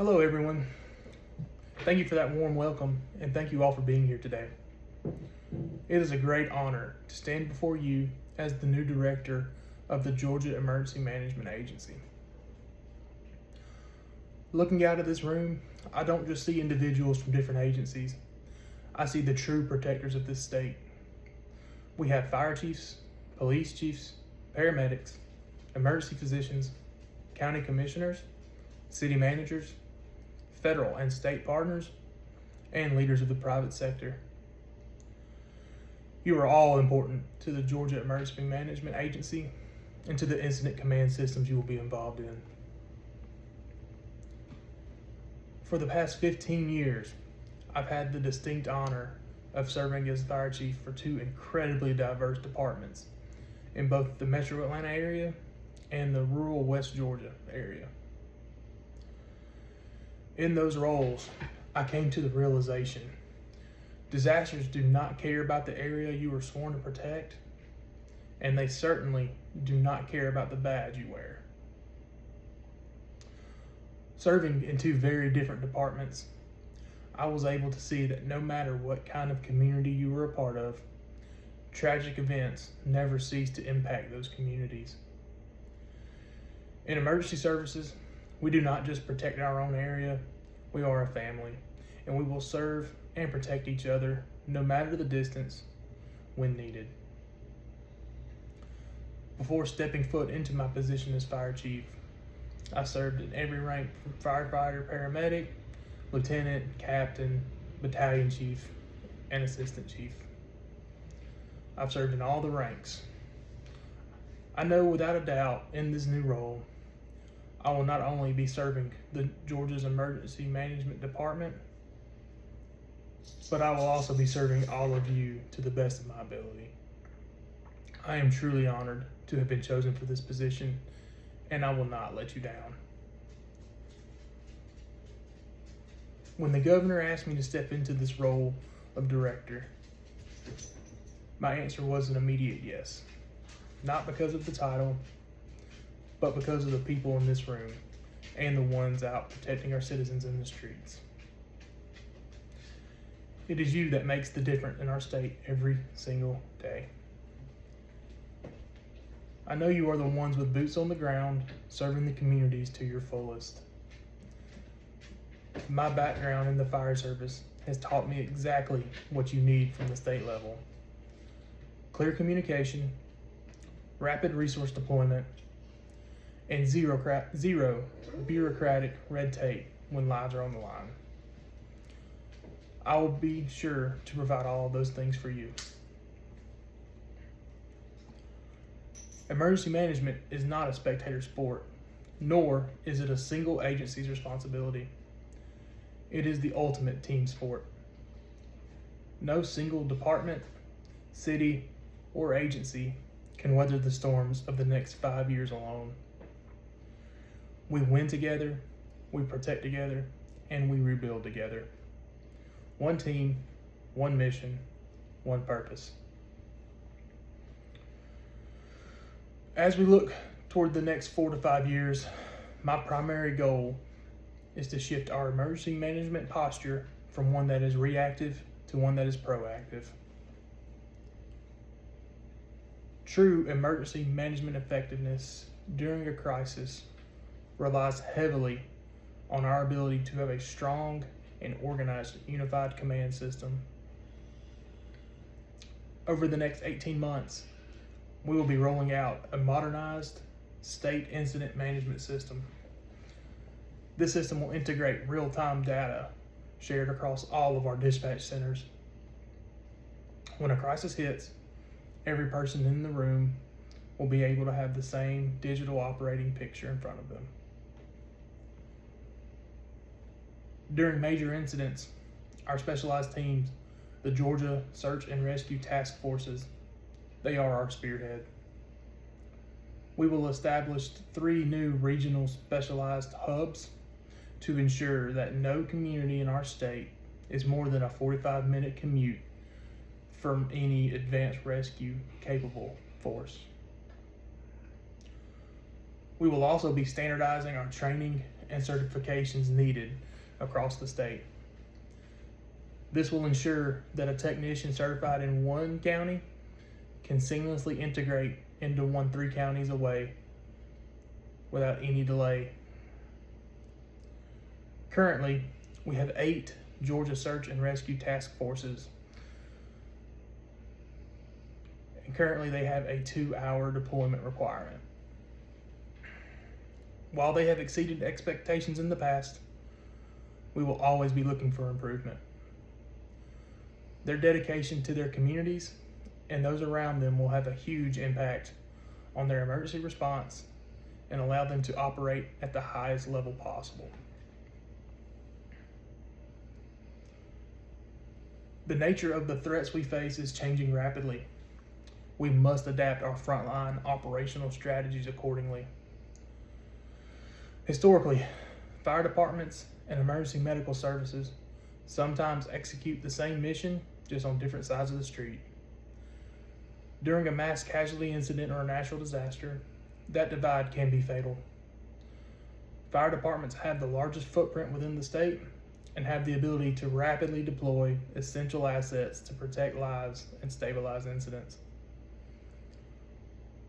Hello, everyone. Thank you for that warm welcome, and thank you all for being here today. It is a great honor to stand before you as the new director of the Georgia Emergency Management Agency. Looking out of this room, I don't just see individuals from different agencies. I see the true protectors of this state. We have fire chiefs, police chiefs, paramedics, emergency physicians, county commissioners, city managers, federal and state partners, and leaders of the private sector. You are all important to the Georgia Emergency Management Agency and to the incident command systems you will be involved in. For the past 15 years, I've had the distinct honor of serving as fire chief for two incredibly diverse departments in both the metro Atlanta area and the rural West Georgia area. In those roles, I came to the realization disasters do not care about the area you were sworn to protect, and they certainly do not care about the badge you wear. Serving in two very different departments, I was able to see that no matter what kind of community you were a part of, tragic events never cease to impact those communities. In emergency services, we do not just protect our own area, we are a family, and we will serve and protect each other no matter the distance when needed. Before stepping foot into my position as fire chief, I served in every rank from firefighter, paramedic, lieutenant, captain, battalion chief, and assistant chief. I've served in all the ranks. I know without a doubt in this new role, I will not only be serving the Georgia's Emergency Management Department, but I will also be serving all of you to the best of my ability. I am truly honored to have been chosen for this position, and I will not let you down. When the governor asked me to step into this role of director, my answer was an immediate yes. Not because of the title, but because of the people in this room and the ones out protecting our citizens in the streets. It is you that makes the difference in our state every single day. I know you are the ones with boots on the ground, serving the communities to your fullest. My background in the fire service has taught me exactly what you need from the state level. Clear communication, rapid resource deployment, and zero bureaucratic red tape when lives are on the line. I will be sure to provide all of those things for you. Emergency management is not a spectator sport, nor is it a single agency's responsibility. It is the ultimate team sport. No single department, city, or agency can weather the storms of the next 5 years alone. We win together, we protect together, and we rebuild together. One team, one mission, one purpose. As we look toward the next 4 to 5 years, my primary goal is to shift our emergency management posture from one that is reactive to one that is proactive. True emergency management effectiveness during a crisis relies heavily on our ability to have a strong and organized unified command system. Over the next 18 months, we will be rolling out a modernized state incident management system. This system will integrate real-time data shared across all of our dispatch centers. When a crisis hits, every person in the room will be able to have the same digital operating picture in front of them. During major incidents, our specialized teams, the Georgia Search and Rescue Task Forces, they are our spearhead. We will establish 3 new regional specialized hubs to ensure that no community in our state is more than a 45-minute commute from any advanced rescue capable force. We will also be standardizing our training and certifications needed across the state. This will ensure that a technician certified in one county can seamlessly integrate into one 3 counties away without any delay. Currently, we have 8 Georgia Search and Rescue Task Forces. And currently they have a 2-hour deployment requirement. While they have exceeded expectations in the past, we will always be looking for improvement. Their dedication to their communities and those around them will have a huge impact on their emergency response and allow them to operate at the highest level possible. The nature of the threats we face is changing rapidly. We must adapt our frontline operational strategies accordingly. Historically, fire departments and emergency medical services sometimes execute the same mission, just on different sides of the street. During a mass casualty incident or a natural disaster, that divide can be fatal. Fire departments have the largest footprint within the state and have the ability to rapidly deploy essential assets to protect lives and stabilize incidents.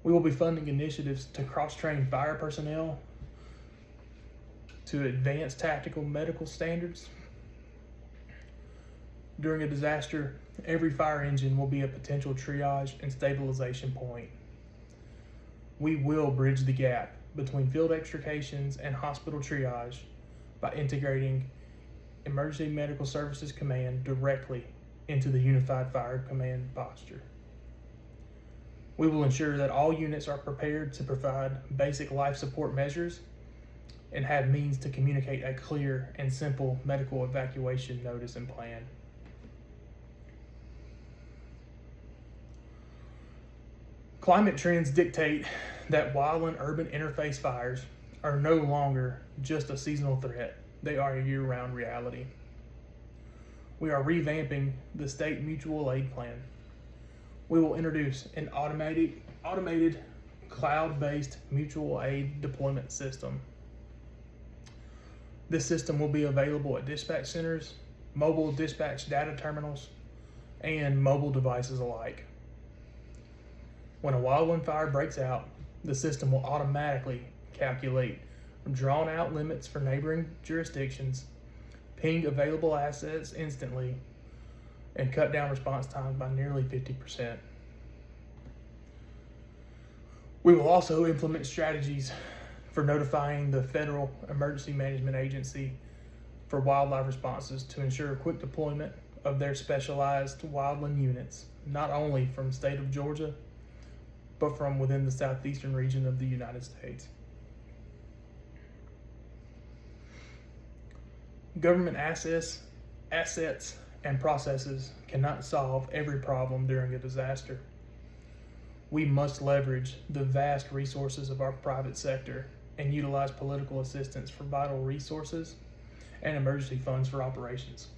We will be funding initiatives to cross-train fire personnel to advance tactical medical standards. During a disaster, every fire engine will be a potential triage and stabilization point. We will bridge the gap between field extrications and hospital triage by integrating Emergency Medical Services Command directly into the Unified Fire Command posture. We will ensure that all units are prepared to provide basic life support measures and have means to communicate a clear and simple medical evacuation notice and plan. Climate trends dictate that wildland urban interface fires are no longer just a seasonal threat. They are a year-round reality. We are revamping the state mutual aid plan. We will introduce an automated cloud-based mutual aid deployment system. This system will be available at dispatch centers, mobile dispatch data terminals, and mobile devices alike. When a wildland fire breaks out, the system will automatically calculate drawn-out limits for neighboring jurisdictions, ping available assets instantly, and cut down response time by nearly 50%. We will also implement strategies for notifying the Federal Emergency Management Agency for wildlife responses to ensure quick deployment of their specialized wildland units, not only from the state of Georgia, but from within the southeastern region of the United States. Government assets, and processes cannot solve every problem during a disaster. We must leverage the vast resources of our private sector and utilize political assistance for vital resources and emergency funds for operations.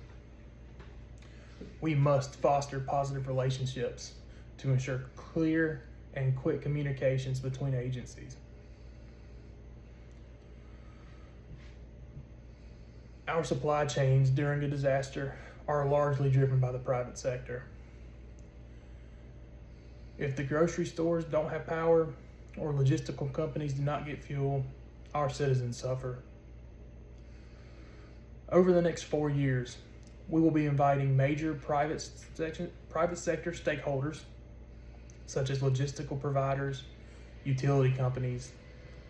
We must foster positive relationships to ensure clear and quick communications between agencies. Our supply chains during a disaster are largely driven by the private sector. If the grocery stores don't have power or logistical companies do not get fuel, our citizens suffer. Over the next 4 years, we will be inviting major private sector stakeholders, such as logistical providers, utility companies,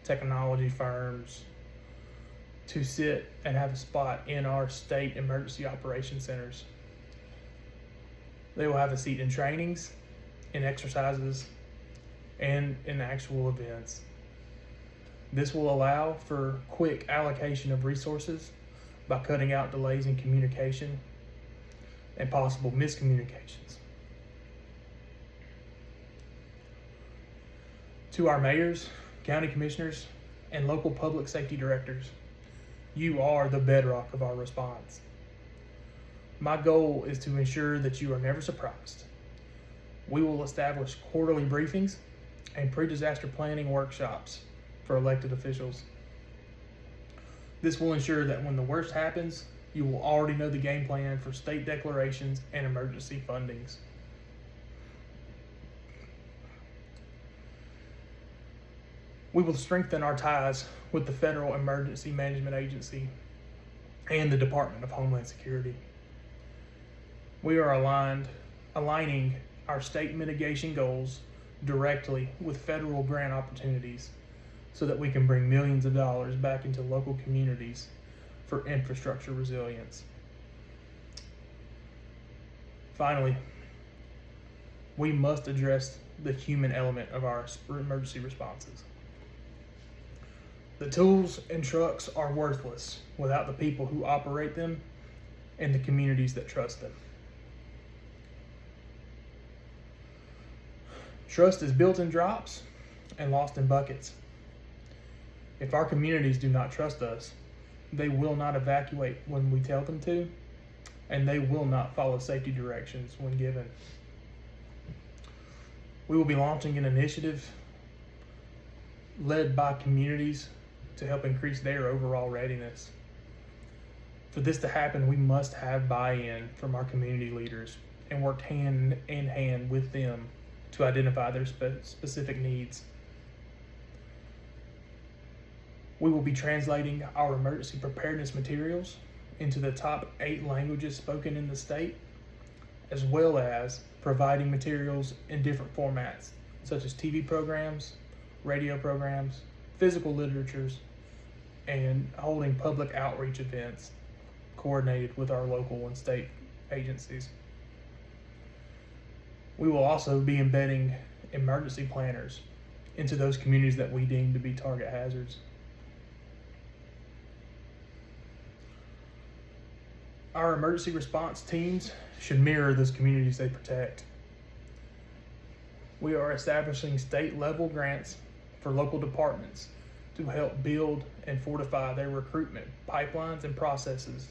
technology firms, to sit and have a spot in our state emergency operation centers. They will have a seat in trainings, in exercises, and in actual events. This will allow for quick allocation of resources by cutting out delays in communication and possible miscommunications. To our mayors, county commissioners, and local public safety directors, you are the bedrock of our response. My goal is to ensure that you are never surprised. We will establish quarterly briefings and pre-disaster planning workshops for elected officials. This will ensure that when the worst happens, you will already know the game plan for state declarations and emergency fundings. We will strengthen our ties with the Federal Emergency Management Agency and the Department of Homeland Security. We are aligning our state mitigation goals directly with federal grant opportunities so that we can bring millions of dollars back into local communities for infrastructure resilience. Finally, we must address the human element of our emergency responses. The tools and trucks are worthless without the people who operate them and the communities that trust them. Trust is built in drops and lost in buckets. If our communities do not trust us, they will not evacuate when we tell them to, and they will not follow safety directions when given. We will be launching an initiative led by communities to help increase their overall readiness. For this to happen, we must have buy-in from our community leaders and work hand in hand with them to identify their specific needs. We will be translating our emergency preparedness materials into the top 8 languages spoken in the state, as well as providing materials in different formats, such as TV programs, radio programs, physical literatures, and holding public outreach events coordinated with our local and state agencies. We will also be embedding emergency planners into those communities that we deem to be target hazards. Our emergency response teams should mirror those communities they protect. We are establishing state-level grants for local departments to help build and fortify their recruitment pipelines and processes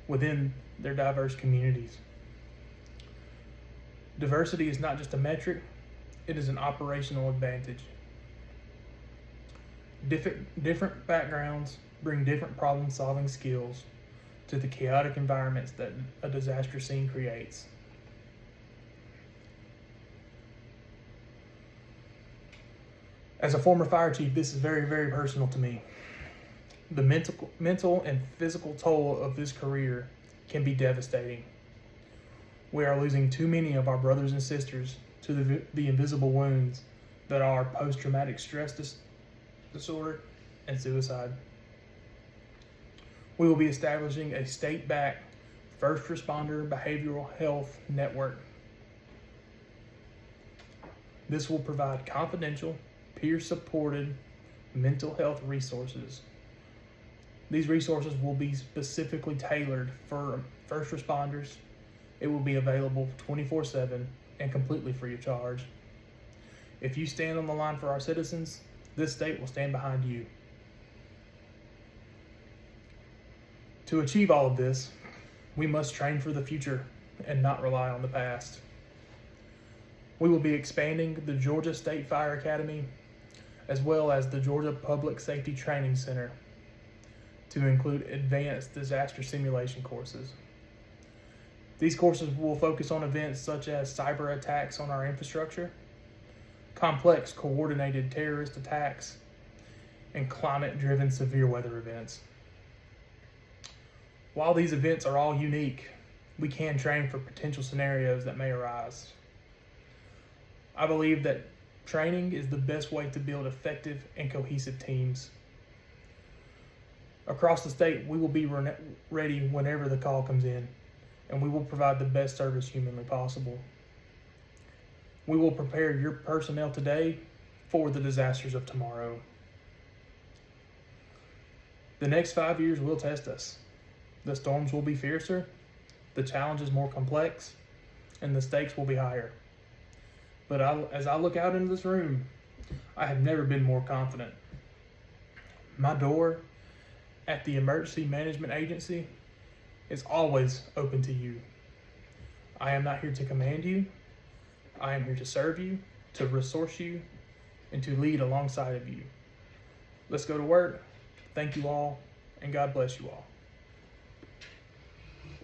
within their diverse communities. Diversity is not just a metric, it is an operational advantage. Different backgrounds bring different problem-solving skills to the chaotic environments that a disaster scene creates. As a former fire chief, this is very, very personal to me. The mental and physical toll of this career can be devastating. We are losing too many of our brothers and sisters to the invisible wounds that are post-traumatic stress disorder and suicide. We will be establishing a state-backed first responder behavioral health network. This will provide confidential, peer-supported mental health resources. These resources will be specifically tailored for first responders. It will be available 24/7 and completely free of charge. If you stand on the line for our citizens, this state will stand behind you. To achieve all of this, we must train for the future and not rely on the past. We will be expanding the Georgia State Fire Academy as well as the Georgia Public Safety Training Center to include advanced disaster simulation courses. These courses will focus on events such as cyber attacks on our infrastructure, complex coordinated terrorist attacks, and climate-driven severe weather events. While these events are all unique, we can train for potential scenarios that may arise. I believe that training is the best way to build effective and cohesive teams. Across the state, we will be ready whenever the call comes in, and we will provide the best service humanly possible. We will prepare your personnel today for the disasters of tomorrow. The next 5 years will test us. The storms will be fiercer, the challenges more complex, and the stakes will be higher. But as I look out into this room, I have never been more confident. My door at the Emergency Management Agency is always open to you. I am not here to command you. I am here to serve you, to resource you, and to lead alongside of you. Let's go to work. Thank you all, and God bless you all.